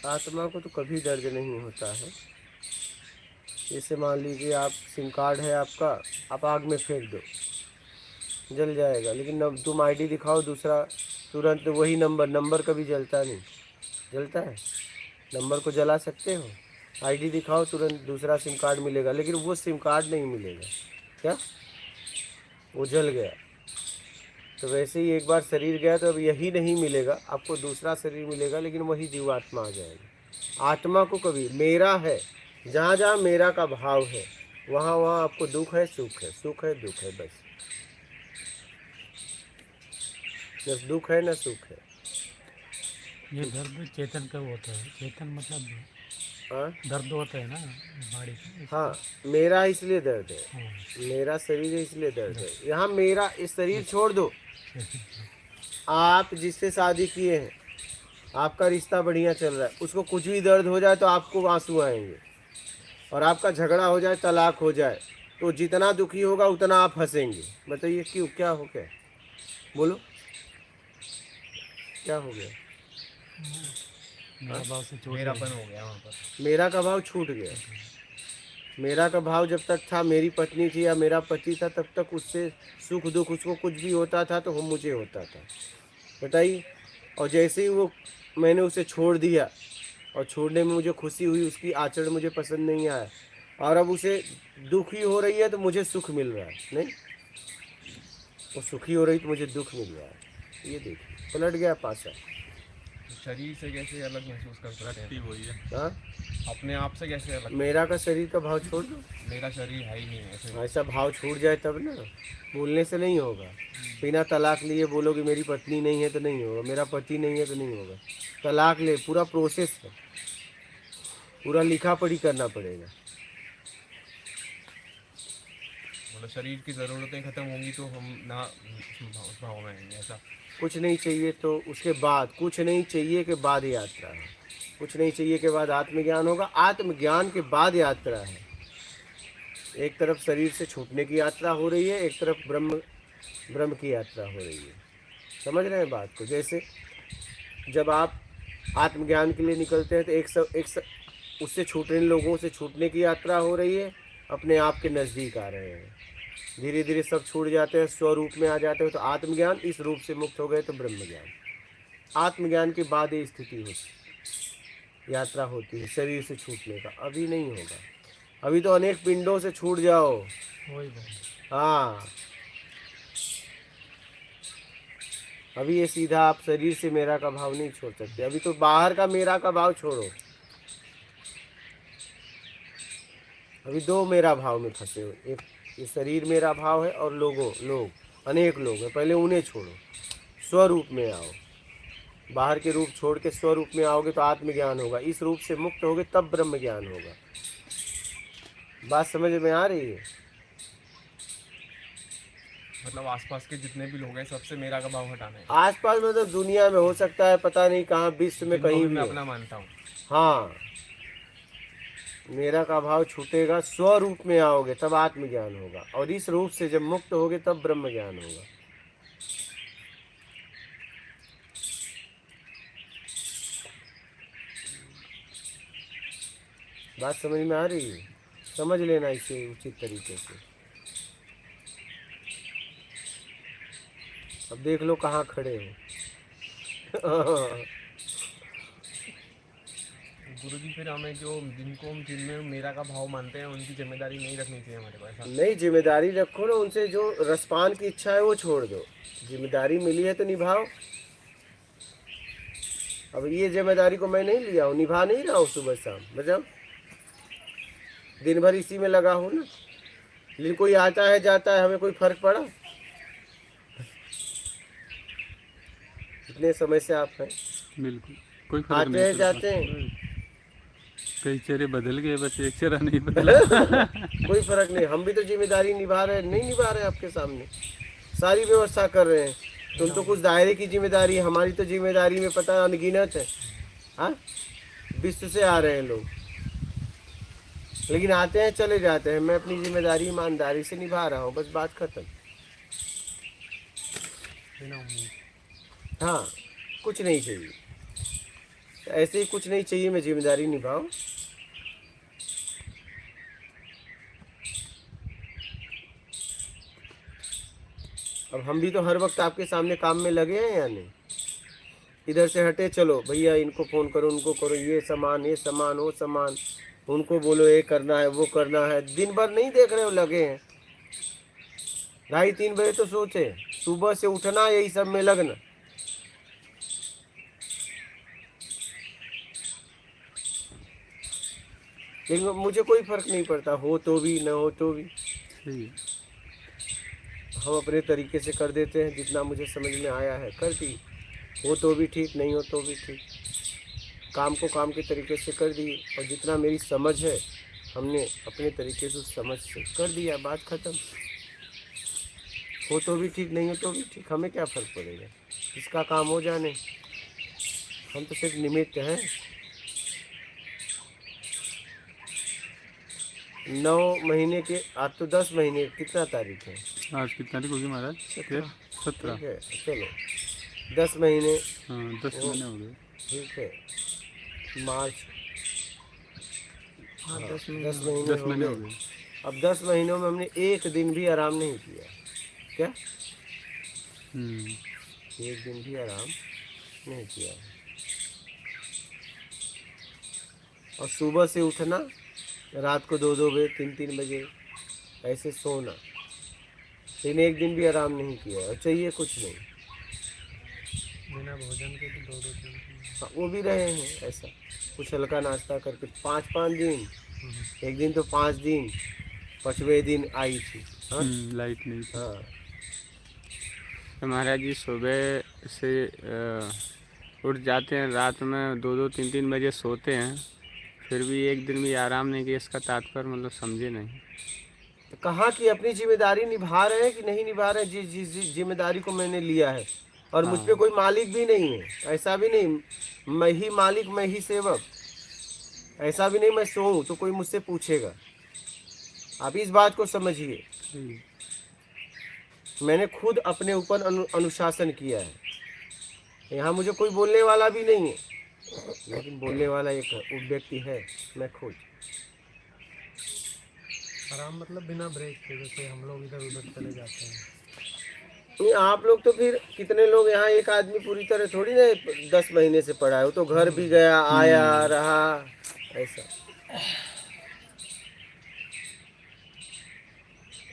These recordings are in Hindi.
आत्मा को तो कभी दर्द नहीं होता है। जैसे मान लीजिए आप सिम कार्ड है आपका, आप आग में फेंक दो, जल जाएगा, लेकिन तुम आईडी दिखाओ दूसरा, तुरंत वही नंबर कभी जलता नहीं। जलता है? नंबर को जला सकते हो? आईडी दिखाओ, तुरंत दूसरा सिम कार्ड मिलेगा, लेकिन वो सिम कार्ड नहीं मिलेगा। क्या? वो जल गया। तो वैसे ही एक बार शरीर गया तो अब यही नहीं मिलेगा, आपको दूसरा शरीर मिलेगा, लेकिन वही जीवात्मा आ जाएगी। आत्मा को कभी मेरा है, जहाँ जहाँ मेरा का भाव है वहाँ वहाँ आपको दुख है सुख है, सुख है दुख है, बस। न दुख है न सुख है। ये दर्द चेतन कब होता है? चेतन मतलब हाँ दर्द होता है ना बॉडी का। हाँ, मेरा इसलिए दर्द है, हाँ, मेरा शरीर है इसलिए दर्द है। यहाँ मेरा, इस शरीर छोड़ दो। आप जिससे शादी किए हैं, आपका रिश्ता बढ़िया चल रहा है, उसको कुछ भी दर्द हो जाए तो आपको आंसू आएंगे, और आपका झगड़ा हो जाए, तलाक हो जाए, तो जितना दुखी होगा उतना आप हंसेंगे। बताइए क्यों? क्या हो गया? बोलो, क्या हो गया? मेरा भाव से छोड़ मेरापन हो गया वहाँ पर। मेरा का भाव छूट गया। मेरा का भाव जब तक था, मेरी पत्नी थी या मेरा पति था, तब तक उससे सुख दुख, उसको कुछ भी होता था तो मुझे होता था। बताइए। और जैसे ही वो, मैंने उसे छोड़ दिया, और छोड़ने में मुझे खुशी हुई, उसकी आचरण मुझे पसंद नहीं आया, और अब उसे दुखी हो रही है तो मुझे सुख मिल रहा है। नहीं, वो सुखी हो रही तो मुझे दुख मिल रहा है। ये देखिए, पलट गया पासा। शरीर से कैसे अलग महसूस कर सकते हैं? वही है। हाँ, अपने आप से कैसे अलग? मेरा का शरीर का भाव छोड़ दो। मेरा शरीर है ही नहीं ऐसे। ऐसा भाव छूट जाए तब ना, बोलने से नहीं होगा। बिना तलाक लिए बोलोगे मेरी पत्नी नहीं है तो नहीं होगा, मेरा पति नहीं है तो नहीं होगा। तलाक ले, पूरा प्रोसेस है, पूरा लिखा पढ़ी करना पड़ेगा। मतलब शरीर की ज़रूरतें खत्म होंगी तो हम ना उस भाव में आएंगे, ऐसा? कुछ नहीं चाहिए तो उसके बाद, कुछ नहीं चाहिए के बाद यात्रा है। कुछ नहीं चाहिए के बाद आत्मज्ञान होगा, आत्मज्ञान के बाद यात्रा है। एक तरफ शरीर से छूटने की यात्रा हो रही है, एक तरफ ब्रह्म की यात्रा हो रही है। समझ रहे हैं बात को? जैसे जब आप आत्मज्ञान के लिए निकलते हैं तो उससे छूटने, लोगों से छूटने की यात्रा हो रही है, अपने आप के नज़दीक आ रहे हैं। धीरे धीरे सब छूट जाते हैं, स्वरूप में आ जाते हैं। तो आत्मज्ञान, इस रूप से मुक्त हो गए तो ब्रह्म ज्ञान। आत्मज्ञान के बाद ये स्थिति होती, यात्रा होती है शरीर से छूटने का। अभी नहीं होगा, अभी तो अनेक पिंडों से छूट जाओ। वही बात। हाँ, अभी ये सीधा आप शरीर से मेरा का भाव नहीं छोड़ सकते। अभी तो बाहर का मेरा का भाव छोड़ो। अभी दो मेरा भाव में फंसे हो, एक ये शरीर मेरा भाव है, और लोग अनेक लोग हैं। पहले उन्हें छोड़ो, स्वरूप में आओ। बाहर के रूप छोड़ के स्वरूप में आओगे तो आत्मज्ञान होगा। इस रूप से मुक्त होगे तब ब्रह्म ज्ञान होगा। बात समझ में आ रही है? मतलब आसपास के जितने भी लोग हैं सबसे मेरा का भाव हटाना है। आसपास में तो दुनिया में हो सकता है, पता नहीं कहाँ, विश्व में जिनको कहीं भी भी मैं हो। अपना मानता हूँ। हाँ, मेरा का भाव छूटेगा, स्वरूप में आओगे तब आत्मज्ञान होगा, और इस रूप से जब मुक्त होगे तब ब्रह्म ज्ञान होगा। बात समझ में आ रही है? समझ लेना इसे उचित तरीके से। अब देख लो कहाँ खड़े हो। गुरुजी फिर हमें जिनमें मेरा का भाव मानते हैं उनकी जिम्मेदारी नहीं रखनी चाहिए हमारे पास? नहीं, जिम्मेदारी रखो ना, उनसे जो रसपान की इच्छा है वो छोड़ दो। जिम्मेदारी मिली है तो निभाओ। अब ये जिम्मेदारी को मैं नहीं लिया हूँ, निभा नहीं रहा हूँ सुबह शाम, बताओ। दिन भर इसी में लगा हूँ ना। लेकिन कोई आता है जाता है, हमें कोई फर्क पड़ा? इतने समय से आप हैं, बिल्कुल कोई फर्क आते नहीं हैं पड़ता। जाते हैं, कई चेहरे बदल गए, बस एक चेहरा नहीं बदला। कोई फर्क नहीं। हम भी तो जिम्मेदारी निभा रहे हैं, नहीं निभा रहे आपके सामने, सारी व्यवस्था कर रहे हैं। तुम तो कुछ दायरे की जिम्मेदारी, हमारी तो जिम्मेदारी में पता अनगिनत है। हाँ, विश्व से आ रहे हैं लोग, लेकिन आते हैं चले जाते हैं। मैं अपनी जिम्मेदारी ईमानदारी से निभा रहा हूँ, बस बात खत्म। बिना उम्मीद। हाँ, कुछ नहीं चाहिए। ऐसे ही कुछ नहीं चाहिए, मैं जिम्मेदारी निभाऊं। अब हम भी तो हर वक्त आपके सामने काम में लगे हैं या नहीं? इधर से हटे, चलो भैया इनको फ़ोन करो, उनको करो, ये सामान वो सामान, उनको बोलो ये करना है वो करना है। दिन भर नहीं देख रहे हो लगे हैं। 2:30-3 बजे तो सोचे, सुबह से उठना यही सब में लगना। लेकिन मुझे कोई फर्क नहीं पड़ता, हो तो भी न हो तो भी सही है। हम अपने तरीके से कर देते हैं, जितना मुझे समझ में आया है कर दी। हो तो भी ठीक, नहीं हो तो भी ठीक। काम को काम के तरीके से कर दी, और जितना मेरी समझ है हमने अपने तरीके से उस समझ से कर दिया, बात ख़त्म। हो तो भी ठीक, नहीं हो तो भी ठीक, हमें क्या फ़र्क पड़ेगा, इसका काम हो जाने, हम तो सिर्फ निमित्त हैं। 9 महीने के, आज तो 10 महीने, कितना तारीख है? आज कितनी तारीख होगी महाराज? 17। ठीक है, चलो 10 महीने, हाँ 10 महीने हो गए। ठीक है, मार्च, हाँ, 10 10 महीने महीने 10 महीने हो गए। अब 10 महीनों में हमने एक दिन भी आराम नहीं किया। क्या? एक दिन भी आराम नहीं किया। और सुबह से उठना, रात को 2-2 बजे 3-3 बजे ऐसे सोना, लेकिन एक दिन भी आराम नहीं किया। और चाहिए कुछ नहीं। बिना भोजन के भी 2-2 दिन। हाँ, वो भी रहे हैं ऐसा, कुछ हल्का नाश्ता करके 5-5 दिन, एक दिन तो 5 दिन, 5वें दिन आई थी। हाँ लाइट नहीं थी। हाँ, तो महाराज जी सुबह से उठ जाते हैं, रात में 2-2 3-3 बजे सोते हैं, फिर भी एक दिन भी आराम नहीं किया, इसका तात्पर्य मतलब समझे नहीं। तो कहाँ की अपनी जिम्मेदारी निभा रहे हैं कि नहीं निभा रहे हैं? जिस जिम्मेदारी को मैंने लिया है, और मुझ पे कोई मालिक भी नहीं है, ऐसा भी नहीं मैं ही मालिक मैं ही सेवक, ऐसा भी नहीं मैं सोऊं तो कोई मुझसे पूछेगा। आप इस बात को समझिए, मैंने खुद अपने ऊपर अनुशासन किया है। यहाँ मुझे कोई बोलने वाला भी नहीं है, लेकिन बोलने वाला एक व्यक्ति है, मैं खुद। आराम मतलब बिना ब्रेक के, जैसे हम लोग इधर उधर चले जाते हैं। नहीं, आप लोग तो फिर कितने लोग यहाँ, एक आदमी पूरी तरह थोड़ी ना 10 महीने से पड़ा है, वो तो घर भी गया आया रहा, ऐसा।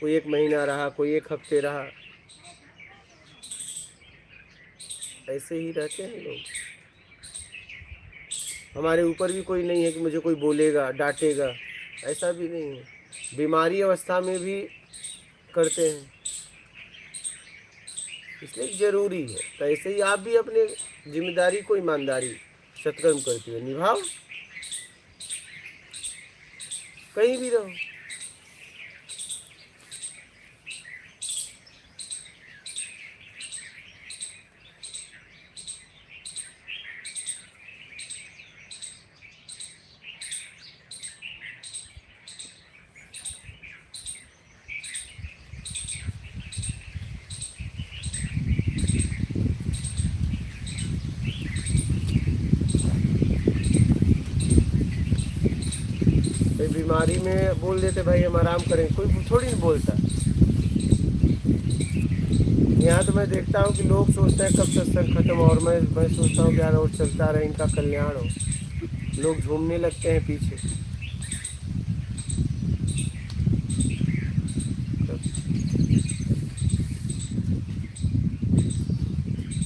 कोई 1 महीना रहा, कोई 1 हफ्ते रहा, ऐसे ही रहते हैं लोग। हमारे ऊपर भी कोई नहीं है कि मुझे कोई बोलेगा डांटेगा, ऐसा भी नहीं है। बीमारी अवस्था में भी करते हैं, इसलिए ज़रूरी है। तो ऐसे ही आप भी अपने जिम्मेदारी को ईमानदारी सत्कर्म करते हुए निभाओ, कहीं भी रहो। बीमारी में बोल देते भाई हम आराम करें, कोई थोड़ी नहीं बोलता। यहाँ तो मैं देखता हूँ कि लोग सोचते हैं कब सत्संग खत्म, और मैं सोचता हूँ कि यार और चलता रहे, इनका कल्याण हो। लोग झूमने लगते हैं पीछे।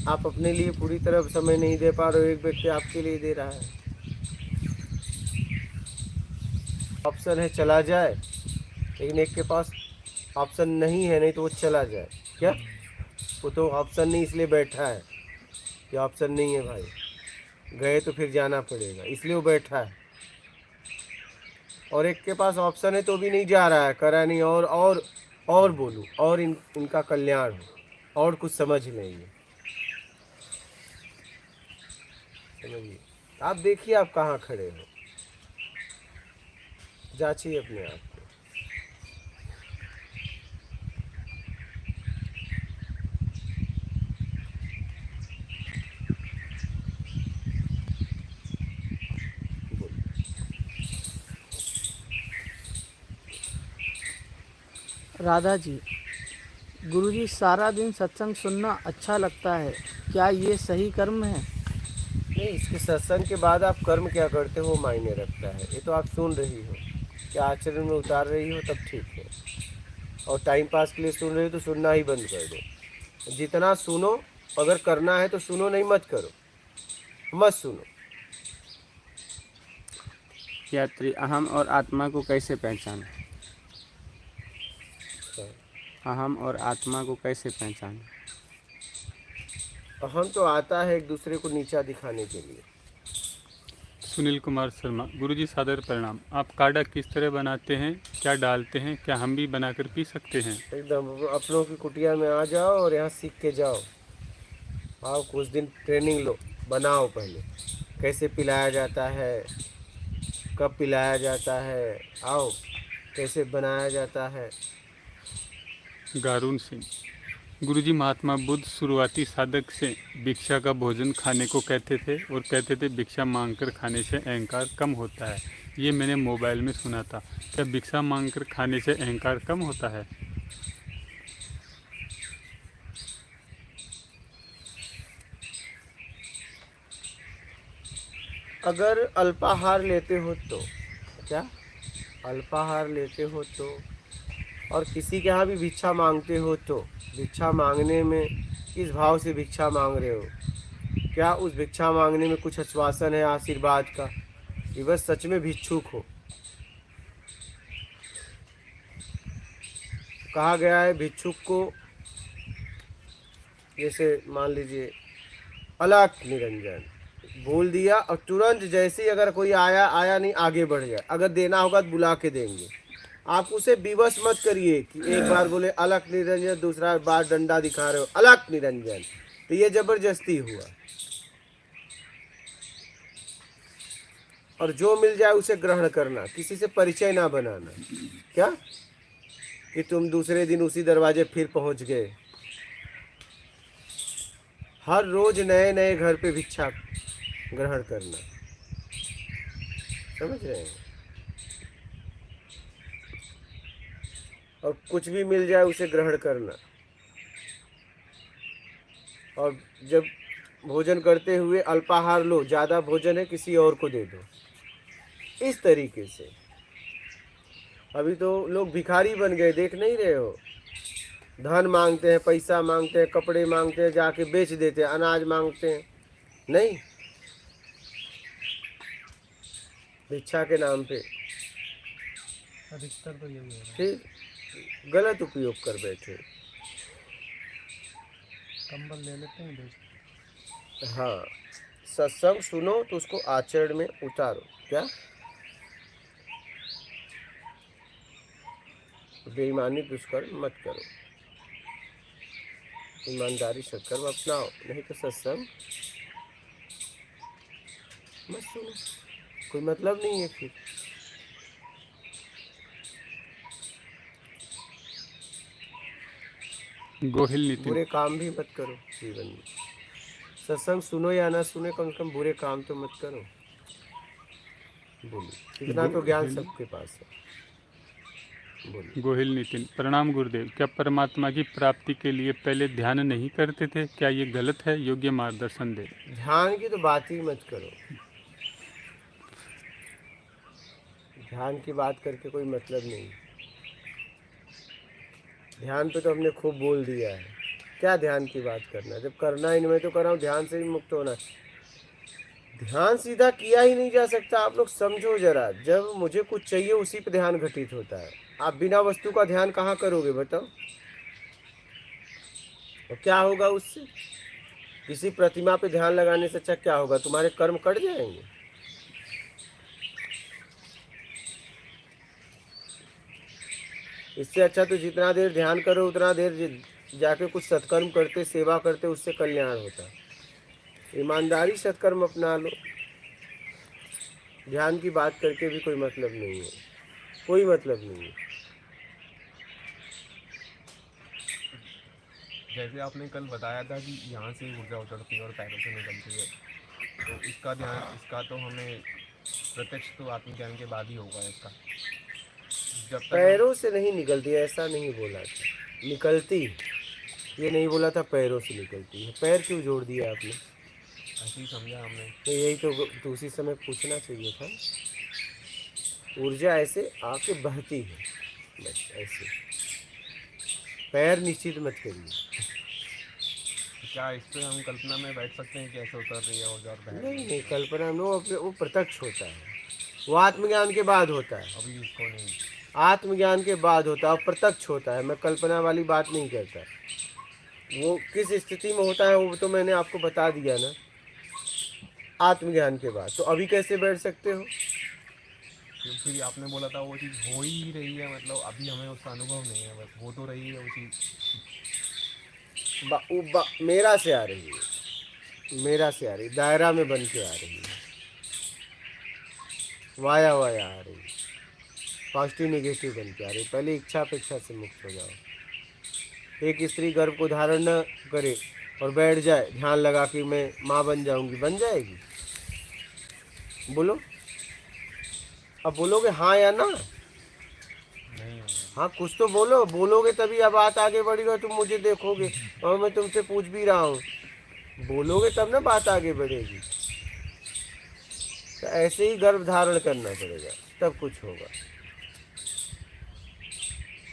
आप अपने लिए पूरी तरह समय नहीं दे पा रहे हो, एक व्यक्ति आपके लिए दे रहा है। ऑप्शन है चला जाए, लेकिन एक के पास ऑप्शन नहीं है, नहीं तो वो चला जाए। क्या? वो तो ऑप्शन नहीं इसलिए बैठा है कि ऑप्शन नहीं है भाई, गए तो फिर जाना पड़ेगा, इसलिए वो बैठा है। और एक के पास ऑप्शन है तो भी नहीं जा रहा है, करा नहीं, और बोलूँ, और इनका कल्याण हो, और कुछ समझ नहीं है। समझिए, आप देखिए आप कहाँ खड़े हो, जांचिए अपने आप को। राधा जी, गुरुजी सारा दिन सत्संग सुनना अच्छा लगता है, क्या ये सही कर्म है? नहीं, इसके सत्संग के बाद आप कर्म क्या करते हो मायने रखता है। ये तो आप सुन रही हो, क्या आचरण में उतार रही हो तब ठीक है। और टाइम पास के लिए सुन रही हो तो सुनना ही बंद कर दो। जितना सुनो, अगर करना है तो सुनो, नहीं मत करो, मत सुनो। यात्री अहम और आत्मा को कैसे पहचाने? अहम और आत्मा को कैसे पहचाने? अहम तो आता है एक दूसरे को नीचा दिखाने के लिए। सुनील कुमार शर्मा, गुरुजी सादर प्रणाम। आप काढ़ा किस तरह बनाते हैं, क्या डालते हैं, क्या हम भी बनाकर पी सकते हैं? एकदम अपनों की कुटिया में आ जाओ और यहाँ सीख के जाओ। आओ, कुछ दिन ट्रेनिंग लो, बनाओ पहले कैसे पिलाया जाता है, कब पिलाया जाता है, आओ कैसे बनाया जाता है। गारून सिंह, गुरुजी महात्मा बुद्ध शुरुआती साधक से भिक्षा का भोजन खाने को कहते थे और कहते थे भिक्षा मांगकर खाने से अहंकार कम होता है। ये मैंने मोबाइल में सुना था। क्या भिक्षा मांगकर खाने से अहंकार कम होता है? अगर अल्पाहार लेते हो तो, क्या अल्पाहार लेते हो तो, और किसी के यहाँ भी भिक्षा मांगते हो तो, भिक्षा मांगने में किस भाव से भिक्षा मांग रहे हो? क्या उस भिक्षा मांगने में कुछ आश्वासन है आशीर्वाद का, कि बस सच में भिक्षुक हो? कहा गया है भिक्षुक को, जैसे मान लीजिए अलख निरंजन बोल दिया और तुरंत जैसे ही अगर कोई आया नहीं, आगे बढ़ जाए। अगर देना होगा तो बुला के देंगे। आप उसे विवश मत करिए कि एक बार बोले अलख निरंजन, दूसरा बार डंडा दिखा रहे हो अलख निरंजन, तो ये जबरदस्ती हुआ। और जो मिल जाए उसे ग्रहण करना, किसी से परिचय ना बनाना। क्या कि तुम दूसरे दिन उसी दरवाजे फिर पहुंच गए। हर रोज नए नए घर पे भिक्षा ग्रहण करना, समझ रहे हैं? और कुछ भी मिल जाए उसे ग्रहण करना। और जब भोजन करते हुए अल्पाहार लो, ज़्यादा भोजन है किसी और को दे दो, इस तरीके से। अभी तो लोग भिखारी बन गए, देख नहीं रहे हो? धन मांगते हैं, पैसा मांगते हैं, कपड़े मांगते हैं, जाके बेच देते हैं, अनाज मांगते हैं। नहीं, भिक्षा के नाम पे अधिकतर तो यही हो रहा है। फिर गलत उपयोग कर बैठे। कंबल ले लेते हैं बेच। हाँ, सत्संग सुनो तो उसको आचरण में उतारो। क्या बेईमानी दुष्कर्म मत करो, ईमानदारी सत्कर्म अपनाओ, नहीं तो सत्संग मत सुनो, कोई मतलब नहीं है फिर। गोहिल नितिन, बुरे काम भी मत करो जीवन में। सत्संग सुनो या ना सुने, कम से कम बुरे काम तो मत करो। बोलिए, इतना तो ज्ञान सबके पास है। बोलिए। गोहिल नितिन, प्रणाम गुरुदेव। क्या परमात्मा की प्राप्ति के लिए पहले ध्यान नहीं करते थे? क्या ये गलत है? योग्य मार्गदर्शन दे। ध्यान की तो बात ही मत करो। ध्यान की बात करके कोई मतलब नहीं। ध्यान पे तो हमने खूब बोल दिया है, क्या ध्यान की बात करना? जब करना ही नहीं, मैं तो कर रहा हूँ, ध्यान से भी मुक्त होना। ध्यान सीधा किया ही नहीं जा सकता। आप लोग समझो जरा, जब मुझे कुछ चाहिए उसी पे ध्यान घटित होता है। आप बिना वस्तु का ध्यान कहाँ करोगे बताओ? और क्या होगा उससे? किसी प्रतिमा पे ध्यान लगाने से अच्छा क्या होगा? तुम्हारे कर्म कट जाएंगे। इससे अच्छा तो जितना देर ध्यान करो उतना देर जाके कुछ सत्कर्म करते, सेवा करते, उससे कल्याण होता। ईमानदारी सत्कर्म अपना लो। ध्यान की बात करके भी कोई मतलब नहीं है, कोई मतलब नहीं है। जैसे आपने कल बताया था कि यहाँ से ऊर्जा उतरती है और पैरों से निकलती है, तो इसका तो हमें प्रत्यक्ष तो आत्मज्ञान के बाद ही होगा इसका। जब तक पैरों से नहीं निकलती, ऐसा नहीं बोला था, निकलती, ये नहीं बोला था पैरों से निकलती है। पैर क्यों जोड़ दिया आपने? ऐसे ही समझा हमने। तो यही तो उसी समय पूछना चाहिए था। ऊर्जा ऐसे आके बहती है, बस ऐसे। पैर निश्चित मत करिए। क्या इस पे हम कल्पना में बैठ सकते हैं कि ऐसे उतर रही है और बह रही नहीं है? नहीं, कल्पना में वो प्रत्यक्ष होता है, वो आत्मज्ञान के बाद होता है। अभी इसको नहीं। आत्मज्ञान के बाद होता है, प्रत्यक्ष होता है। मैं कल्पना वाली बात नहीं करता। वो किस स्थिति में होता है वो तो मैंने आपको बता दिया ना, आत्मज्ञान के बाद। तो अभी कैसे बैठ सकते हो? क्योंकि आपने बोला था वो चीज़ हो ही रही है, मतलब अभी हमें उसका अनुभव नहीं है, बस हो तो रही है वो चीज़। मेरा से आ रही है, मेरा से आ रही, दायरा में बन के आ रही है, वाया वाया आ रही, पॉजिटिव नेगेटिव बन के आ रही। पहले इच्छा अपेक्षा से मुक्त हो जाओ। एक स्त्री गर्भ को धारण न करे और बैठ जाए ध्यान लगा कि मैं माँ बन जाऊंगी, बन जाएगी? बोलो, अब बोलोगे हाँ या ना? नहीं होगा। हाँ कुछ तो बोलो, बोलोगे तभी अब बात आगे बढ़ेगा। तुम मुझे देखोगे और मैं तुमसे पूछ भी रहा हूँ, बोलोगे तब ना बात आगे बढ़ेगी। तो ऐसे ही गर्भ धारण करना पड़ेगा तब कुछ होगा।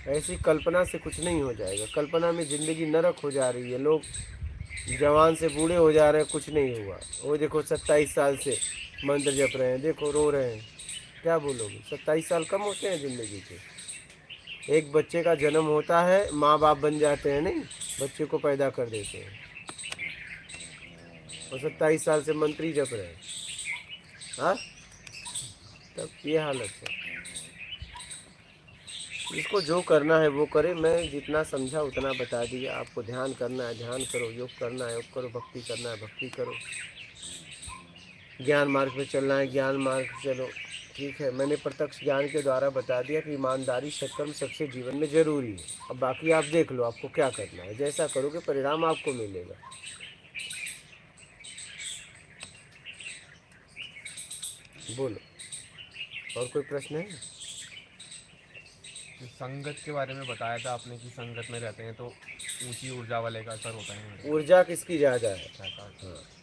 ऐसी कल्पना से कुछ नहीं हो जाएगा। कल्पना में जिंदगी नरक हो जा रही है, लोग जवान से बूढ़े हो जा रहे हैं, कुछ नहीं हुआ। वो देखो 27 साल से मंत्र जप रहे हैं, देखो रो रहे हैं। क्या बोलोगे? 27 साल कम होते हैं जिंदगी के। एक बच्चे का जन्म होता है, माँ बाप बन जाते हैं, नहीं बच्चे को पैदा कर देते हैं, और 27 साल से मंत्री जप रहे हैं। हाँ, तब ये हालत है। इसको जो करना है वो करे। मैं जितना समझा उतना बता दिया। आपको ध्यान करना है ध्यान करो, योग करना है योग करो, भक्ति करना है भक्ति करो, ज्ञान मार्ग पे चलना है ज्ञान मार्ग पे चलो। ठीक है, मैंने प्रत्यक्ष ज्ञान के द्वारा बता दिया कि ईमानदारी सत्कर्म सबसे जीवन में जरूरी है। अब बाकी आप देख लो आपको क्या करना है, जैसा करोगे परिणाम आपको मिलेगा। बोलो, और कोई प्रश्न है? संगत के बारे में बताया था आपने कि संगत में रहते हैं तो ऊंची ऊर्जा वाले का असर होता है। ऊर्जा किसकी ज़्यादा है? हाँ।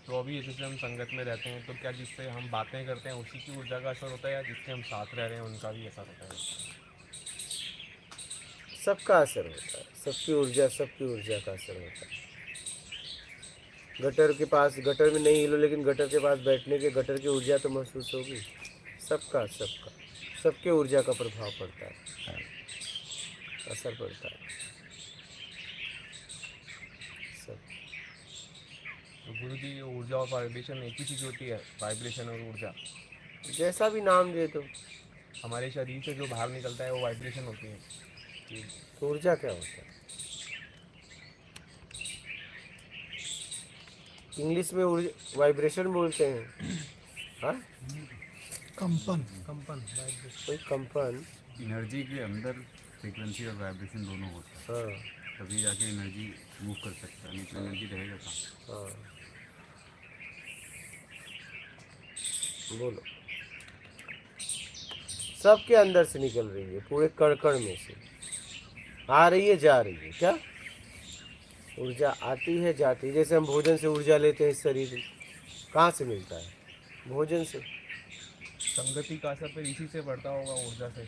तो अभी जैसे हम संगत में रहते हैं तो क्या जिससे हम बातें करते हैं उसी की ऊर्जा का असर होता है या जिससे हम साथ रह रहे हैं उनका भी असर होता है? सबका असर होता है, सबकी ऊर्जा का असर होता है। गटर के पास, गटर में नहीं हिलो लेकिन गटर के पास बैठने के गटर की ऊर्जा तो महसूस होगी। सबका सबके ऊर्जा का प्रभाव पड़ता है, असर पड़ता है सब। तो गुरु जी, ऊर्जा और वाइब्रेशन एक ही चीज़ होती है? वाइब्रेशन और ऊर्जा जैसा भी नाम दे दो। हमारे शरीर से जो बाहर निकलता है वो वाइब्रेशन होती है। तो ऊर्जा क्या होता है? इंग्लिश में वाइब्रेशन बोलते हैं। हाँ, कंपन कोई कंपन। एनर्जी के अंदर फ्रीक्वेंसी और वाइब्रेशन दोनों होता है, हाँ तभी जाके एनर्जी मूव कर सकता है, नहीं तो एनर्जी रहेगा कहाँ। हाँ, बोलो। सबके अंदर से निकल रही है, पूरे कण में से आ रही है जा रही है। क्या ऊर्जा आती है जाती है। जैसे हम भोजन से ऊर्जा लेते हैं, इस शरीर में कहाँ से मिलता है? भोजन से। संगति का असर फिर इसी से बढ़ता होगा, ऊर्जा से।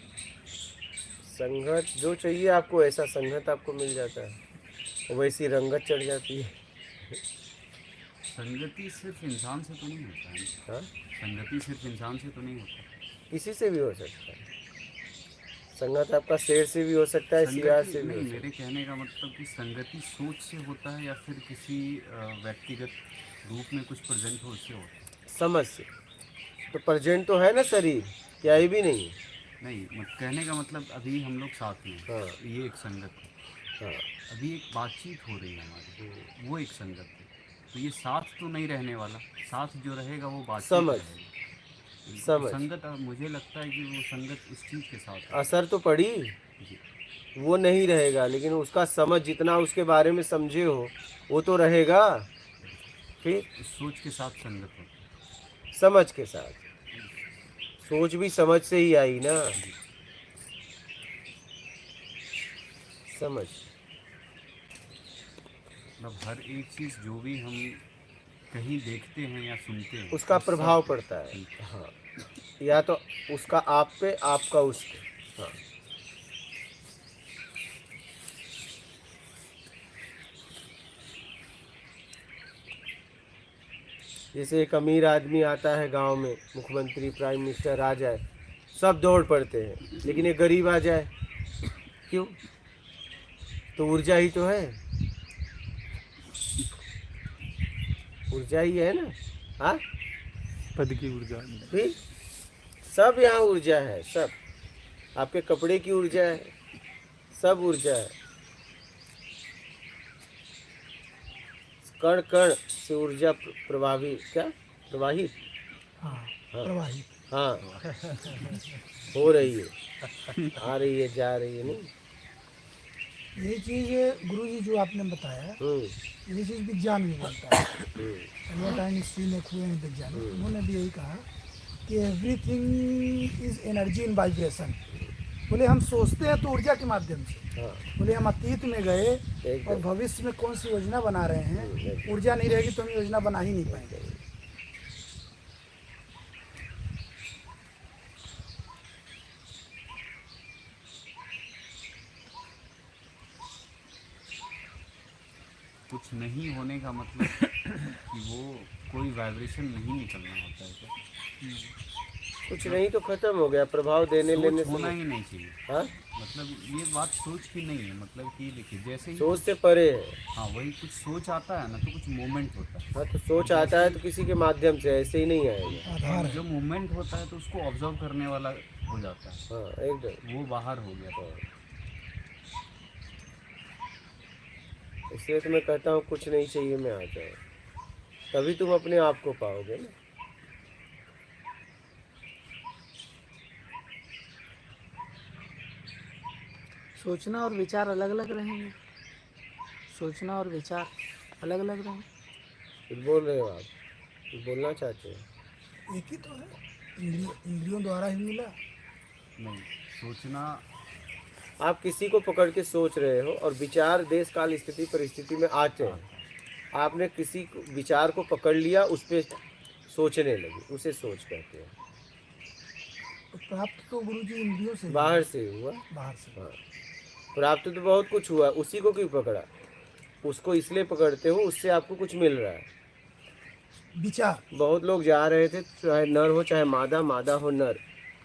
संगत जो चाहिए आपको, ऐसा संगत आपको मिल जाता है, वैसी रंगत चढ़ जाती है। संगति सिर्फ इंसान से तो नहीं होता है। हाँ, संगति सिर्फ इंसान से तो नहीं होता। किसी से भी हो सकता है संगत। आपका शेर से भी हो सकता है, सियार से भी हो नहीं, सकता मेरे कहने का मतलब कि संगति सोच से होता है या फिर किसी व्यक्तिगत रूप में कुछ प्रेजेंट हो उससे होता है। है। समझ से तो प्रेजेंट तो है ना शरीर, क्या ये भी नहीं? नहीं, कहने का मतलब अभी हम लोग साथ में हैं, हाँ ये एक संगत है। हाँ, अभी एक बातचीत हो रही है हमारी, वो एक संगत है। तो ये साथ तो नहीं रहने वाला, साथ जो रहेगा वो बातचीत समझ रहेगा। समझ। संगत, मुझे लगता है कि वो संगत इस चीज़ के साथ है। असर तो पड़ी, जी। वो नहीं रहेगा, लेकिन उसका समझ जितना उसके बारे में समझे हो वो तो रहेगा। फिर इस सोच के साथ संगत होती है। समझ के साथ, सोच भी समझ से ही आई ना। समझ। मतलब हर एक चीज़ जो भी हम कहीं देखते हैं या सुनते हैं उसका वो सब प्रभाव पड़ता है। ठीक है। हाँ, या तो उसका आप पे, आपका उस पे। हाँ, जैसे एक अमीर आदमी आता है गांव में, मुख्यमंत्री प्राइम मिनिस्टर आ जाए, सब दौड़ पड़ते हैं, लेकिन एक गरीब आ जाए, क्यों? तो ऊर्जा ही तो है, ऊर्जा ही है ना। हाँ, पद की ऊर्जा। फिर सब यहाँ ऊर्जा है, सब आपके कपड़े की ऊर्जा है, सब ऊर्जा है। कण कण से ऊर्जा प्रभावित, क्या प्रवाहित, हाँ हाँ प्रवाहित। हाँ हो रही है, आ रही है, जा रही है। नहीं, यही चीज़ गुरुजी जो आपने बताया, यही चीज़ विज्ञान भी बोलता है। एल्बर्ट आइंस्टीन एक हुए हैं वैज्ञानिक, उन्होंने भी यही कहा कि everything is energy in vibration. बोले हम सोचते हैं तो ऊर्जा के माध्यम से, हाँ, बोले हम अतीत में गए एकदम। और भविष्य में कौन सी योजना बना रहे हैं, ऊर्जा नहीं रहेगी तो हम योजना बना ही नहीं पाएंगे। कुछ नहीं होने का मतलब कि वो कोई वाइब्रेशन नहीं निकलना होता है क्या? कुछ नहीं तो खत्म हो गया, प्रभाव देने लेने सोच होना से। ही नहीं चाहिए। हाँ, मतलब ये बात सोच की नहीं है, मतलब कि देखिए जैसे ही सोच से परे है। हाँ वही कुछ सोच आता है ना तो कुछ मूवमेंट होता है। हाँ, तो सोच आता है तो किसी के माध्यम से, ऐसे ही नहीं आएगा। आधार है। जो मूवमेंट होता है तो उसको ऑब्जर्व करने वाला हो जाता है, हाँ, एकदम। वो बाहर हो गया। हाँ, इसलिए तो मैं कहता हूँ कुछ नहीं चाहिए मैं आ जाए, तभी तुम अपने आप को पाओगे ना। सोचना और विचार अलग अलग रहेंगे, सोचना और विचार अलग अलग रहेंगे। कुछ बोल रहे हो आप, कुछ बोलना चाहते हो? एक ही तो है, इंद्रियों द्वारा ही मिला। नहीं, सोचना आप किसी को पकड़ के सोच रहे हो और विचार देश काल स्थिति परिस्थिति में आते हैं, आपने किसी विचार को पकड़ लिया, उस पर सोचने लगे, उसे सोच कहते हैं। तो प्राप्त तो गुरुजी इंद्रियों से ही बाहर से हुआ। बाहर से। हाँ, प्राप्त तो बहुत कुछ हुआ, उसी को क्यों पकड़ा? उसको इसलिए पकड़ते हो, उससे आपको कुछ मिल रहा है। विचार बहुत लोग जा रहे थे, चाहे नर हो चाहे मादा, मादा हो नर,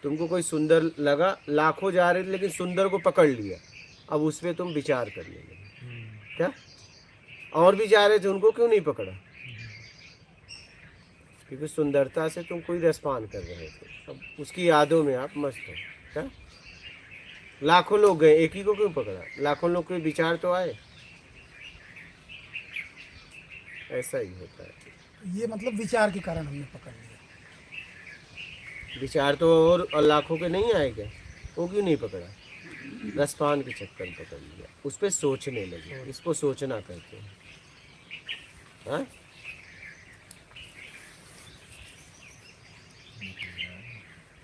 तुमको कोई सुंदर लगा, लाखों जा रहे थे लेकिन सुंदर को पकड़ लिया, अब उस पर तुम विचार करने लगे। क्या? और भी जा रहे थे, उनको क्यों नहीं पकड़ा? क्योंकि सुंदरता से तुम कोई रसपान कर रहे थे, अब उसकी यादों में आप मस्त हो। क्या? लाखों लोग गए, एक ही को क्यों पकड़ा? लाखों लोग के विचार तो आए। ऐसा ही होता है। ये मतलब विचार के कारण हमने पकड़ लिया। विचार तो और लाखों के नहीं आए क्या? वो क्यों नहीं पकड़ा? रसपान के चक्कर में पकड़ लिया, उस पर सोचने लगे, इसको सोचना कहते हैं। हाँ?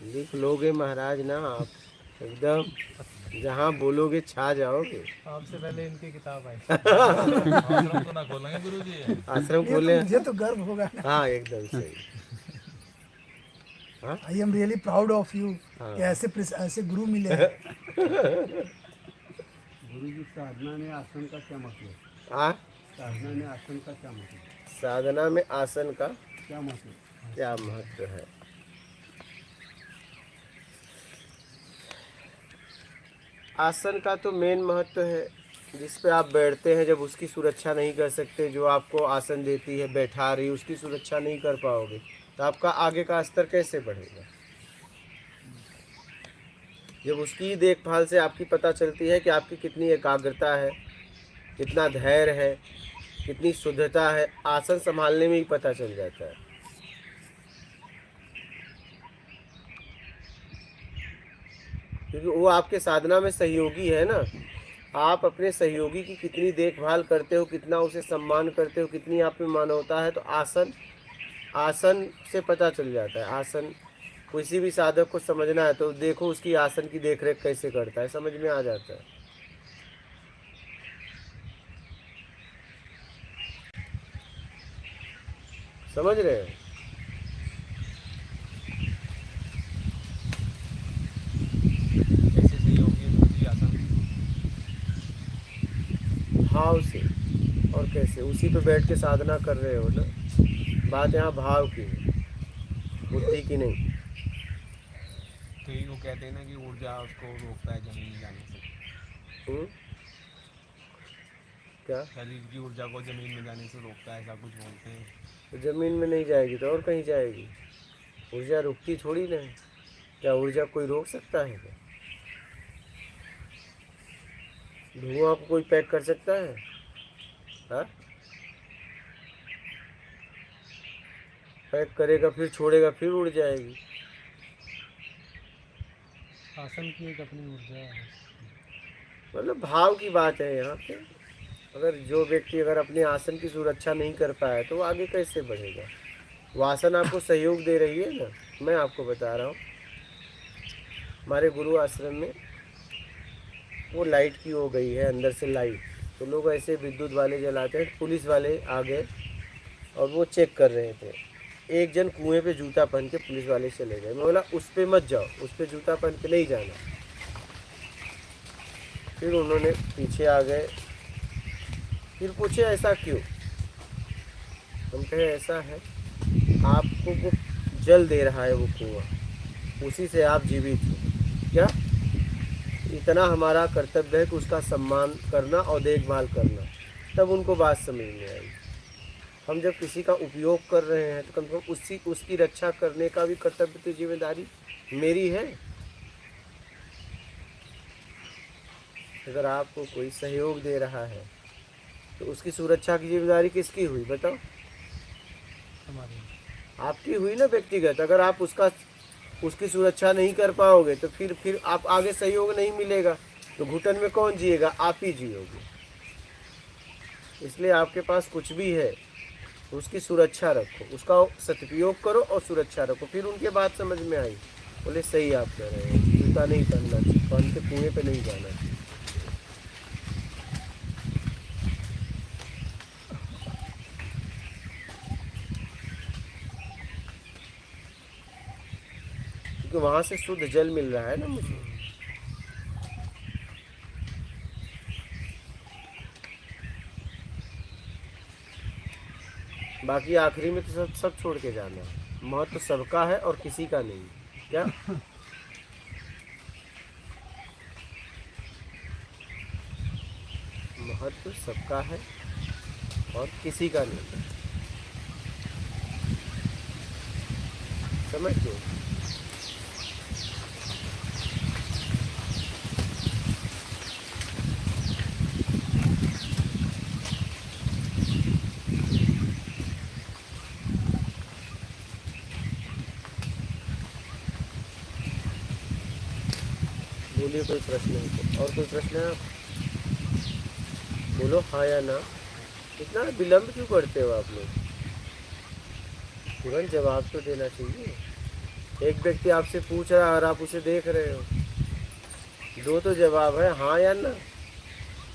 लिख लोगे महाराज ना आप, एकदम जहाँ बोलोगे छा जाओगे। आपसे पहले इनकी किताब आई। आश्रम तो ना खोलेंगे गुरुजी? आश्रम ये खोले। तो मुझे तो गर्व होगा ना। हाँ, एकदम सही। I am really proud of you हाँ। कि ऐसे गुरु मिले हैं। गुरुजी साधना में आसन का क्या मतलब? हाँ, साधना में आसन का क्या मतलब? साधना में आसन का क्या मतलब? क्या महत्व है? आसन का तो मेन महत्व है, जिस पे आप बैठते हैं, जब उसकी सुरक्षा नहीं कर सकते, जो आपको आसन देती है, बैठा रही, उसकी सुरक्षा नहीं कर पाओगे तो आपका आगे का स्तर कैसे बढ़ेगा? जब उसकी देखभाल से आपकी पता चलती है कि आपकी कितनी एकाग्रता है, कितना धैर्य है, कितनी शुद्धता है, आसन संभालने में ही पता चल जाता है। क्योंकि वो आपके साधना में सहयोगी है ना। आप अपने सहयोगी की कितनी देखभाल करते हो, कितना उसे सम्मान करते हो, कितनी आप में मानवता है, तो आसन से पता चल जाता है। आसन किसी भी साधक को समझना है तो देखो उसकी आसन की देखरेख कैसे करता है, समझ में आ जाता है। समझ रहे हो? कैसे सही होगी गुरुजी आसन? भाव से। और कैसे? उसी पे बैठ के साधना कर रहे हो ना। बात यहाँ भाव की है, बुद्धि की नहीं। तो ये वो कहते हैं ना कि ऊर्जा उसको रोकता है जमीन में जाने से, क्या? शरीर की ऊर्जा को जमीन में जाने से रोकता है, ऐसा कुछ बोलते हैं। तो जमीन में नहीं जाएगी तो और कहीं जाएगी। ऊर्जा रुकती थोड़ी ना है। क्या ऊर्जा कोई रोक सकता है क्या? धुआं को कोई पैक कर सकता है? हाँ? पैक करेगा फिर छोड़ेगा फिर उड़ जाएगी। आसन की एक अपनी ऊर्जा है। मतलब भाव की बात है यहाँ पे। अगर जो व्यक्ति अगर अपने आसन की सुरक्षा नहीं कर पाया तो वो आगे कैसे बढ़ेगा? वो आसन आपको सहयोग दे रही है ना। मैं आपको बता रहा हूँ, हमारे गुरु आश्रम में वो लाइट की हो गई है अंदर से लाइट, तो लोग ऐसे विद्युत वाले जलाते हैं। पुलिस वाले आ गए और वो चेक कर रहे थे। एक जन कुएं पे जूता पहन के पुलिस वाले चले गए। मैं बोला उस पे मत जाओ, उस पे जूता पहन के नहीं जाना। फिर उन्होंने पीछे आ गए, फिर पूछे ऐसा क्यों? हम कहे ऐसा है, आपको वो जल दे रहा है वो कुआं, उसी से आप जीवित हो। क्या? इतना हमारा कर्तव्य है कि उसका सम्मान करना और देखभाल करना। तब उनको बात समझ में आई। हम जब किसी का उपयोग कर रहे हैं तो कम से कम उसकी रक्षा करने का भी कर्तव्य तो जिम्मेदारी मेरी है। अगर आपको कोई सहयोग दे रहा है तो उसकी सुरक्षा की जिम्मेदारी किसकी हुई बताओ? हमारी आपकी हुई ना व्यक्तिगत। अगर आप उसकी सुरक्षा नहीं कर पाओगे तो फिर आप आगे सहयोग नहीं मिलेगा तो घुटन में कौन जिएगा? आप ही जियोगे। इसलिए आपके पास कुछ भी है उसकी सुरक्षा रखो, उसका सदुपयोग करो और सुरक्षा रखो। फिर उनके बात समझ में आई, बोले सही आप कह रहे हैं, जूता नहीं पहनना चाहिए, पहन के कुएं पे नहीं जाना चाहिए। क्योंकि वहां से शुद्ध जल मिल रहा है ना मुझे। बाकी आखिरी में तो सब छोड़ के जाना है। महत्व तो सबका है और किसी का नहीं। क्या? महत्व सबका है और किसी का नहीं। समझ लो। बोलिए कोई प्रश्न है तो? और कोई प्रश्न है? बोलो हाँ या ना। इतना विलम्ब क्यों करते हो आप लोग? तुरंत जवाब तो देना चाहिए। एक व्यक्ति आपसे पूछ रहा है और आप उसे देख रहे हो। दो तो जवाब है, हाँ या ना।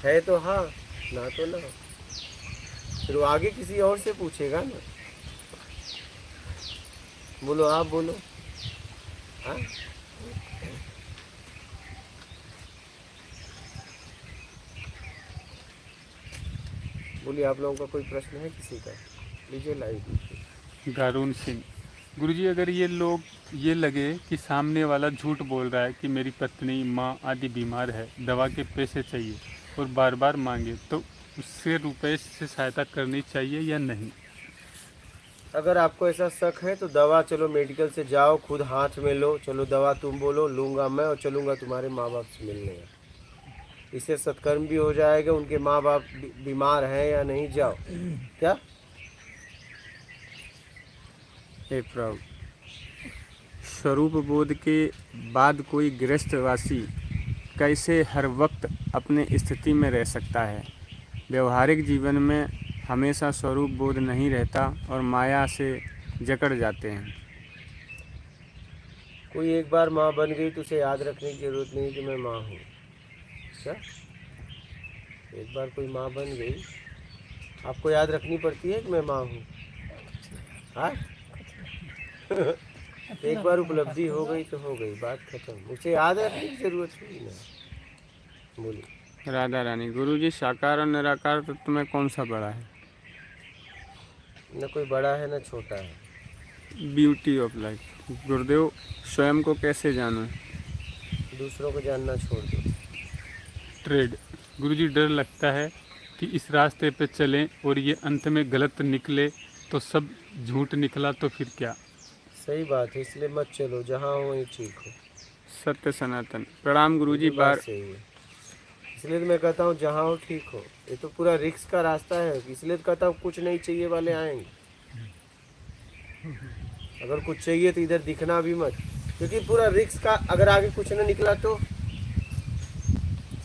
है तो हाँ, ना तो ना। फिर वो आगे किसी और से पूछेगा ना। बोलो, आप बोलो। हाँ, बोलिए। आप लोगों का कोई प्रश्न है किसी का? लीजिए लाइव लीजिए। गारून सिंह, गुरुजी अगर ये लगे कि सामने वाला झूठ बोल रहा है कि मेरी पत्नी, माँ आदि बीमार है, दवा के पैसे चाहिए और बार बार मांगे, तो उससे रुपए से सहायता करनी चाहिए या नहीं? अगर आपको ऐसा शक है तो दवा, चलो मेडिकल से जाओ, खुद हाथ में लो, चलो दवा तुम बोलो, लूँगा मैं और चलूँगा तुम्हारे माँ बाप से मिलने। इससे सत्कर्म भी हो जाएगा। उनके माँ बाप बीमार हैं या नहीं, जाओ। क्या? हे प्रभु, स्वरूप बोध के बाद कोई गृहस्थवासी कैसे हर वक्त अपने स्थिति में रह सकता है? व्यवहारिक जीवन में हमेशा स्वरूप बोध नहीं रहता और माया से जकड़ जाते हैं। कोई एक बार माँ बन गई तो उसे याद रखने की जरूरत नहीं कि मैं माँ हूँ। क्या? एक बार कोई माँ बन गई, आपको याद रखनी पड़ती है कि मैं माँ हूँ? हाँ एक बार उपलब्धि हो गई तो हो गई, बात खत्म, उसे याद रखने की जरूरत ही नहीं। बोलिए। राधा रानी, गुरुजी साकार और निराकार तत्व में कौन सा बड़ा है? न कोई बड़ा है न छोटा है। Beauty of life. गुरुदेव, स्वयं को कैसे जानूं? दूसरों को जानना छोड़ दो। ट्रेड। गुरुजी, डर लगता है कि इस रास्ते पे चलें और ये अंत में गलत निकले तो सब झूठ निकला तो फिर क्या? सही बात है, इसलिए मत चलो, जहाँ हो वहीं ठीक हो। सत्य सनातन। प्रणाम गुरुजी। ये बात बार सही है, इसलिए तो मैं कहता हूँ जहाँ हो ठीक हो। ये तो पूरा रिस्क का रास्ता है, इसलिए तो कहता हूँ कुछ नहीं चाहिए वाले आएंगे। अगर कुछ चाहिए तो इधर दिखना भी मत, क्योंकि पूरा रिस्क का, अगर आगे कुछ नहीं निकला तो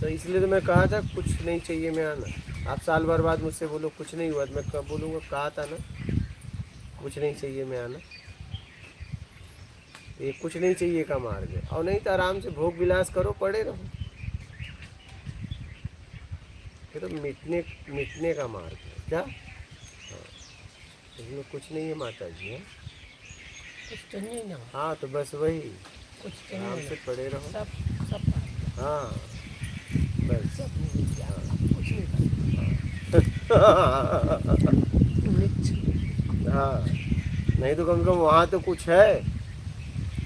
इसलिए तो मैं कहा था कुछ नहीं चाहिए में आना। आप साल भर बाद मुझसे बोलो कुछ नहीं हुआ तो मैं कब बोलूँगा, कहा था ना कुछ नहीं चाहिए में आना। ये कुछ नहीं चाहिए का मार्ग है, और नहीं तो आराम से भोग विलास करो, पड़े रहो। ये तो मिटने का मार्ग है क्या? हाँ, इसमें कुछ नहीं है माता जी। है कुछ चाहिए ना, हाँ, तो बस वही कुछ आराम चाहिए से ना, पड़े रहो। सब हाँ बस। सब मिल जाएगा, कुछ नहीं करना। हाँ, नहीं तो कम से कम वहाँ तो कुछ है,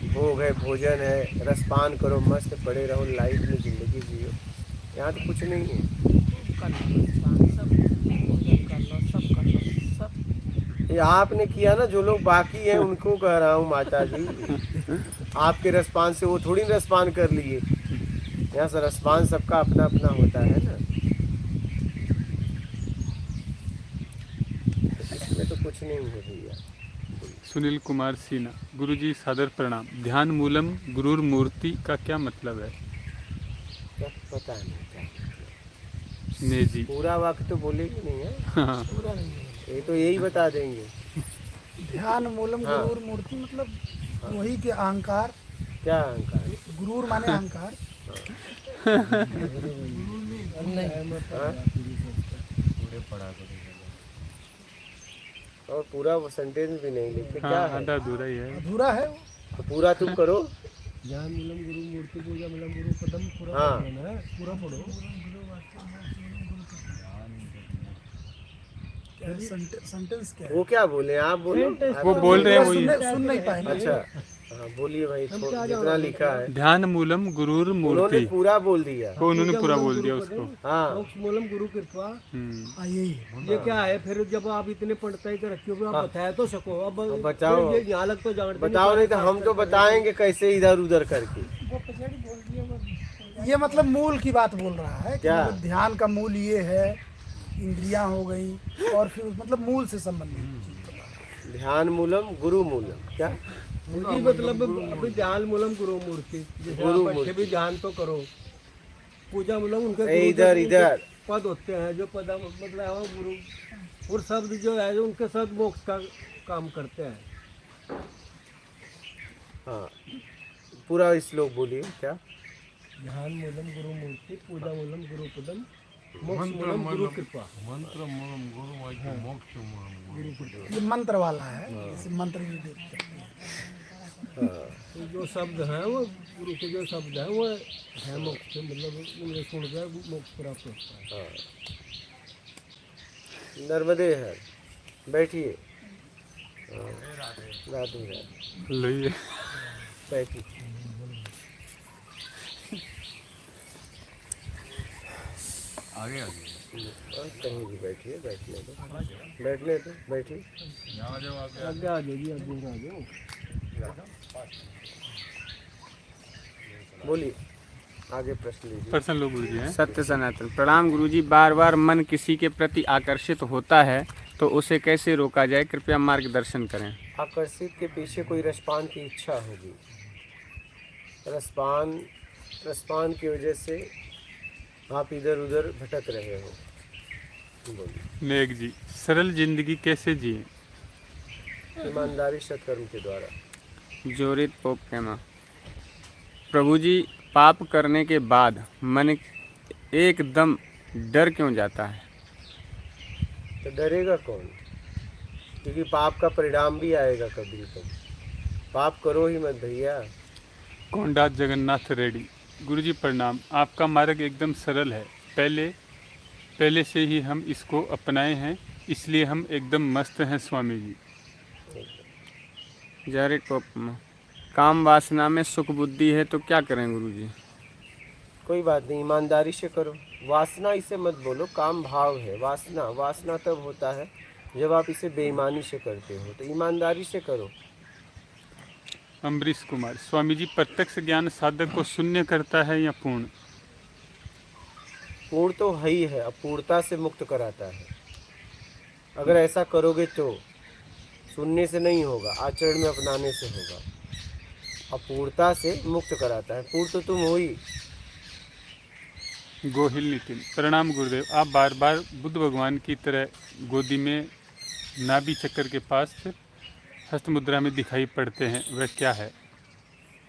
भोग है, भोजन है, रसपान करो, मस्त पड़े रहो, लाइफ में जिंदगी जियो। यहाँ तो कुछ नहीं है। ये आपने किया ना, जो लोग बाकी हैं उनको कह रहा हूँ माता जी। आपके रसपान से वो थोड़ी रसपान कर लिए। यहाँ से रसपान सबका अपना अपना होता है ना, इसमें तो कुछ नहीं है भैया। सुनील कुमार सीना। गुरुजी सादर प्रणाम। ध्यान मूलम गुरुर मूर्ति का क्या मतलब है? क्या पता नहीं क्या ने जी। पूरा वाक्य तो बोलेगी नहीं है, हाँ। पूरा नहीं है। ये तो यही बता देंगे। ध्यान मूलम हाँ। गुरूर मूर्ति मतलब वही के अहंकार। क्या अहंकार? गुरूर माने अहंकार। हाँ? और पूरा वो सेंटेंस भी नहीं लिखे, क्या हाँ, है? आधा अधूरा ही है। अधूरा है वो। तो पूरा तुम करो। ज्ञान मूलम गुरु मूर्ति पूजा मूलम गुरु पदम, पूरा हाँ। पढ़ना है, पूरा पढ़ो। सेंटेंस क्या है? वो क्या बोले, आप बोलो। वो बोल रहे हैं वही। सुन नहीं पाएंगे। अच्छा हाँ, बोलिए भाई, जितना लिखा है ध्यान मूलम गुरुर उन्होंने मूर्ति पूरा बोल दिया। को उन्होंने पूरा बोल दिया उसको। हाँ मोक्ष मूलम गुरु कृपा। हाँ, यही है। ये क्या है फिर? जब आप इतने पंडिताई कर रखे हो, आप बताया तो सको। अब बताओ। ये यहाँ लग तो जानते बताओ, नहीं तो हम तो बताएंगे कैसे इधर उधर करके। ये मतलब मूल की बात बोल रहा है कि क्या? मतलब ध्यान का मूल ये है, इंद्रियां हो गई, और फिर मतलब मूल से संबंधित। ध्यान मूलम गुरु मूलम क्या? मूर्ति मतलब अभी ध्यान मूलम गुरु मूर्ति। जैसे गुरु आप बैठे मूर्ति। भी ध्यान तो करो। पूजा मूलम उनके ए, गुरु इधर उनके इधर पद होते हैं, जो पद मतलब है वो गुरु। और शब्द जो है जो उनके साथ मोक्ष का काम करते हैं। हाँ, पूरा श्लोक बोलिए क्या? ध्यान मूलम गुरु मूर्ति, पूजा मूलम गुरु पदम, मोक्ष मूलम गुरु कृपा। ये मंत्र वाला है, जैसे मंत्र भी देखते हैं। हाँ तो जो शब्द हैं वो गुरु के जो शब्द हैं वो है मोक्ष, मतलब उन्हें सुन कर मोक्ष प्राप्त होता है। हाँ। नर्मदे है, बैठिए। हाँ, राधे राधे, लइए। बैठिए। आगे आगे और कहीं भी बैठिए, बैठने दो, बैठने दो, बैठिए। आगे आ जाओ जी, आगे आ जाओ। बोलिए, आगे प्रश्न लीजिए। पर्सन लोग गुरुजी हैं। सत्य सनातन। प्रणाम गुरुजी। बार बार मन किसी के प्रति आकर्षित होता है तो उसे कैसे रोका जाए? कृपया मार्गदर्शन करें। आकर्षित के पीछे कोई रसपान की इच्छा होगी। रसपान की वजह से आप इधर उधर भटक रहे हो। बोलिए। नेक जी। सरल जिंदगी कैसे जिए? ईमानदारी सत्कर्म के द्वारा। जोरित पोप कहमा। प्रभु जी, पाप करने के बाद मन एकदम डर क्यों जाता है? तो डरेगा कौन? क्योंकि पाप का परिणाम भी आएगा कभी कभी। पाप करो ही मत भैया। कोंडा जगन्नाथ रेड्डी। गुरुजी प्रणाम। आपका मार्ग एकदम सरल है। पहले से ही हम इसको अपनाए हैं, इसलिए हम एकदम मस्त हैं स्वामी जी। जरे टोपमा काम वासना में सुख बुद्धि है तो क्या करें गुरुजी? कोई बात नहीं, ईमानदारी से करो। वासना इसे मत बोलो, काम भाव है। वासना तब होता है जब आप इसे बेईमानी से करते हो, तो ईमानदारी से करो। अमरीश कुमार। स्वामी जी, प्रत्यक्ष ज्ञान साधक को शून्य करता है या पूर्ण? पूर्ण तो है ही है, अपूर्णता से मुक्त कराता है। अगर ऐसा करोगे तो सुनने से नहीं होगा, आचरण में अपनाने से होगा। अपूर्णता से मुक्त कराता है, पूर्ण तो तुम हो ही। गोहिल नितिन। प्रणाम गुरुदेव। आप बार बार बुद्ध भगवान की तरह गोदी में नाभि चक्कर के पास हस्त मुद्रा में दिखाई पड़ते हैं, वह क्या है?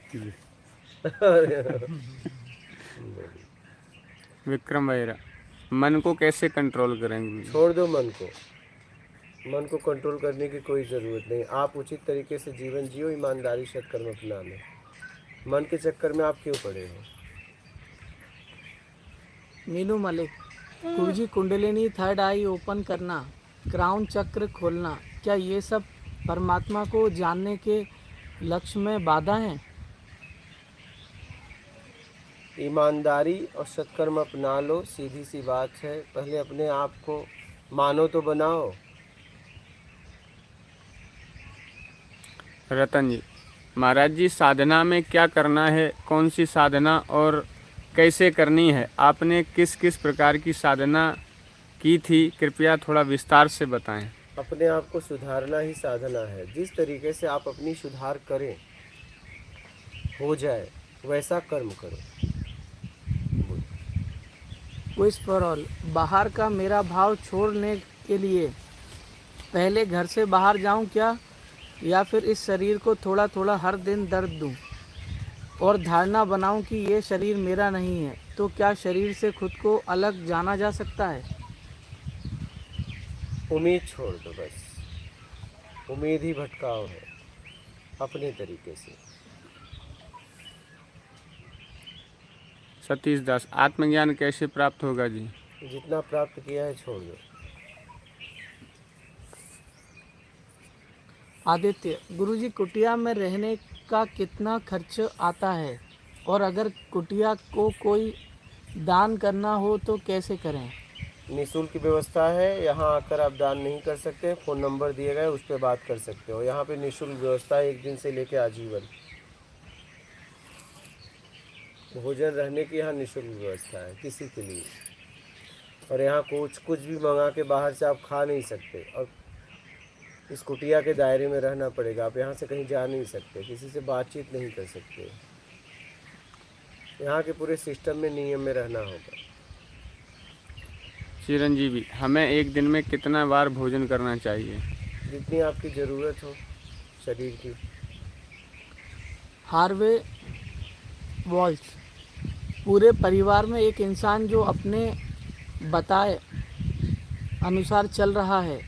जी। विक्रम वैरा। मन को कैसे कंट्रोल करें गुरुजी? छोड़ दो मन को। मन को कंट्रोल करने की कोई ज़रूरत नहीं। आप उचित तरीके से जीवन जियो, ईमानदारी सत्कर्म अपना लो। मन के चक्कर में आप क्यों पड़े हो? मीनू मलिक। गुरुजी, कुंडलिनी थर्ड आई ओपन करना, क्राउन चक्र खोलना, क्या ये सब परमात्मा को जानने के लक्ष्य में बाधा हैं? ईमानदारी और सत्कर्म अपना लो, सीधी सी बात है। पहले अपने आप को मानो तो बनाओ। रतन जी। महाराज जी, साधना में क्या करना है, कौन सी साधना और कैसे करनी है? आपने किस किस प्रकार की साधना की थी, कृपया थोड़ा विस्तार से बताएं। अपने आप को सुधारना ही साधना है। जिस तरीके से आप अपनी सुधार करें, हो जाए, वैसा कर्म करो। Quiz for all. बाहर का मेरा भाव छोड़ने के लिए पहले घर से बाहर जाऊं क्या, या फिर इस शरीर को थोड़ा थोड़ा हर दिन दर्द दूं और धारणा बनाऊं कि ये शरीर मेरा नहीं है, तो क्या शरीर से खुद को अलग जाना जा सकता है? उम्मीद छोड़ दो बस। उम्मीद ही भटकाव है अपने तरीके से। सतीश दास। आत्मज्ञान कैसे प्राप्त होगा जी? जितना प्राप्त किया है छोड़ दो। आदित्य। गुरुजी, कुटिया में रहने का कितना खर्च आता है, और अगर कुटिया को कोई दान करना हो तो कैसे करें? निःशुल्क की व्यवस्था है, यहाँ आकर आप दान नहीं कर सकते। फ़ोन नंबर दिए गए, उस पर बात कर सकते हो। यहाँ पे निःशुल्क व्यवस्था है, 1 दिन से लेकर आजीवन। भोजन रहने की यहाँ निःशुल्क व्यवस्था है किसी के लिए। और यहाँ कुछ भी मंगा के बाहर से आप खा नहीं सकते, और इस कुटिया के दायरे में रहना पड़ेगा। आप यहाँ से कहीं जा नहीं सकते, किसी से बातचीत नहीं कर सकते। यहाँ के पूरे सिस्टम में, नियम में रहना होगा। चिरंजीवी। हमें एक दिन में कितना बार भोजन करना चाहिए? जितनी आपकी ज़रूरत हो शरीर की। Harvey walls. पूरे परिवार में एक इंसान जो अपने बताए अनुसार चल रहा है,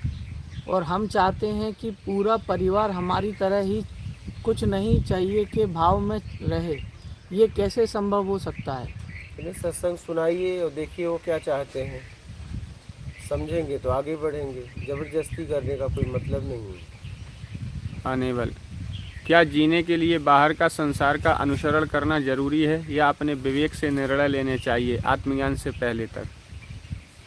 और हम चाहते हैं कि पूरा परिवार हमारी तरह ही कुछ नहीं चाहिए के भाव में रहे, ये कैसे संभव हो सकता है? इन्हें सत्संग सुनाइए और देखिए वो क्या चाहते हैं। समझेंगे तो आगे बढ़ेंगे। ज़बरदस्ती करने का कोई मतलब नहीं है। अनेबल। क्या जीने के लिए बाहर का संसार का अनुसरण करना जरूरी है, या अपने विवेक से निर्णय लेने चाहिए आत्मज्ञान से पहले तक?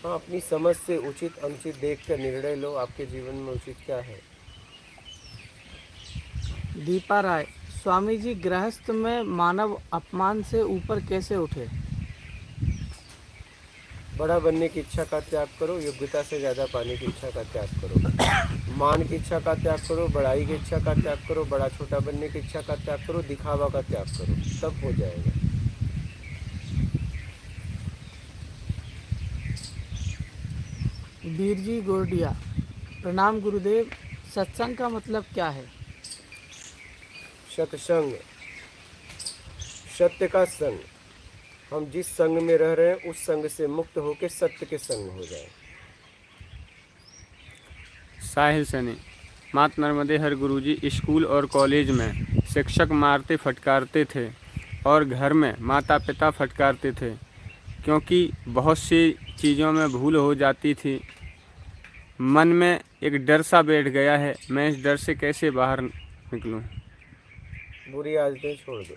हाँ, अपनी समझ से उचित अनुचित देख कर निर्णय लो। आपके जीवन में उचित क्या है। दीपा राय। स्वामी जी, गृहस्थ में मानव अपमान से ऊपर कैसे उठे? बड़ा बनने की इच्छा का त्याग करो, योग्यता से ज़्यादा पाने की इच्छा का त्याग करो, मान की इच्छा का त्याग करो, बड़ाई की इच्छा का त्याग करो, बड़ा छोटा बनने की इच्छा का त्याग करो, दिखावा का त्याग करो, तब हो जाएगा। बीरजी गोरडिया। प्रणाम गुरुदेव, सत्संग का मतलब क्या है? सत्संग, सत्य का संग। हम जिस संग में रह रहे हैं उस संग से मुक्त होकर सत्य के संग हो जाए। साहिल सने। मात नर्मदे हर गुरुजी, स्कूल और कॉलेज में शिक्षक मारते फटकारते थे और घर में माता पिता फटकारते थे, क्योंकि बहुत सी चीज़ों में भूल हो जाती थी। मन में एक डर सा बैठ गया है, मैं इस डर से कैसे बाहर निकलूं? बुरी आदतें छोड़ दो।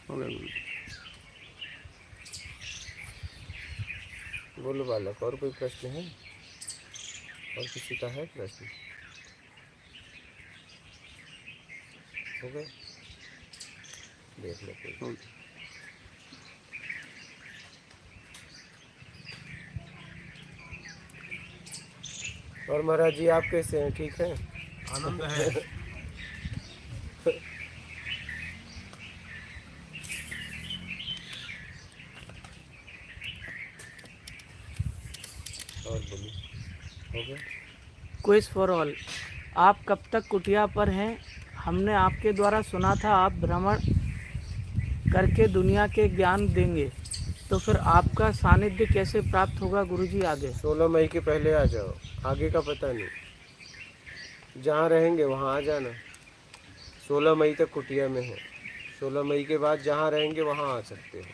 हो गया गुरुजी। बोलो बालक, और कोई प्रश्न है? और किसी का है प्रश्न? हो गए? देख लो कोई। हो गया। और महाराज जी आप कैसे हैं? ठीक हैं? आनंद है। और बोलिए, हो गया? Quiz for all. आप कब तक कुटिया पर हैं? हमने आपके द्वारा सुना था आप भ्रमण करके दुनिया के ज्ञान देंगे, तो फिर आपका सानिध्य कैसे प्राप्त होगा गुरुजी? आगे 16 मई के पहले आ जाओ, आगे का पता नहीं। जहाँ रहेंगे वहाँ आ जाना। 16 मई तक कुटिया में है, 16 मई के बाद जहाँ रहेंगे वहाँ आ सकते हो।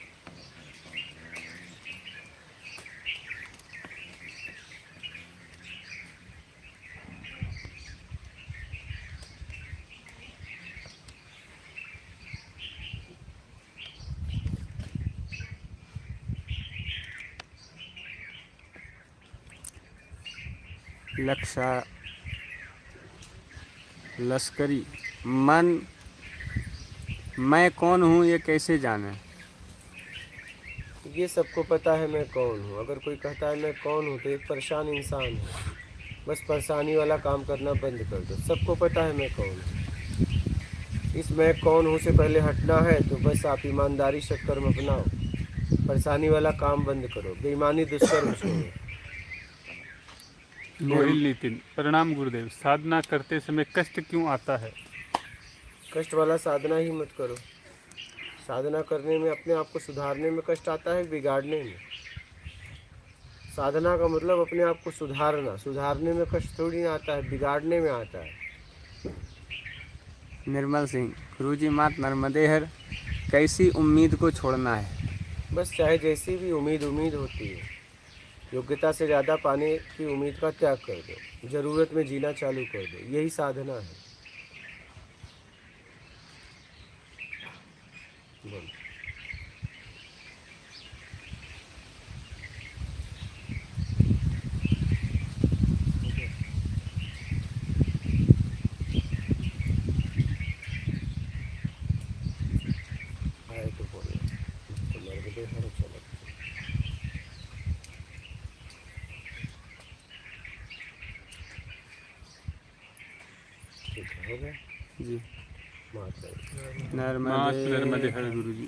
लश्करी मन, मैं कौन हूँ ये कैसे जाने? ये सबको पता है मैं कौन हूँ। अगर कोई कहता है मैं कौन हूँ तो एक परेशान इंसान है। बस परेशानी वाला काम करना बंद कर दो। सबको पता है मैं कौन हूँ। इस मैं कौन हूँ से पहले हटना है तो बस आप ईमानदारी सत्कर्म अपनाओ। परेशानी वाला काम बंद करो, बेईमानी दुष्कर्म छोड़ो। गोहिल नितिन, प्रणाम गुरुदेव। साधना करते समय कष्ट क्यों आता है? कष्ट वाला साधना ही मत करो। साधना करने में, अपने आप को सुधारने में कष्ट आता है, बिगाड़ने में। साधना का मतलब अपने आप को सुधारना। सुधारने में कष्ट थोड़ी ना आता है, बिगाड़ने में आता है। निर्मल सिंह, गुरुजी मात नर्मदेहर, कैसी उम्मीद को छोड़ना है? बस चाहे जैसी भी उम्मीद होती है, योग्यता से ज़्यादा पाने की उम्मीद का त्याग कर दो। ज़रूरत में जीना चालू कर दो। यही साधना है। बोलो। आए तो बोलो, तो नर्मदे हर अच्छा लगता है। ठीक है, हो गया? जी। माता मात नर्मदे हर गुरुजी।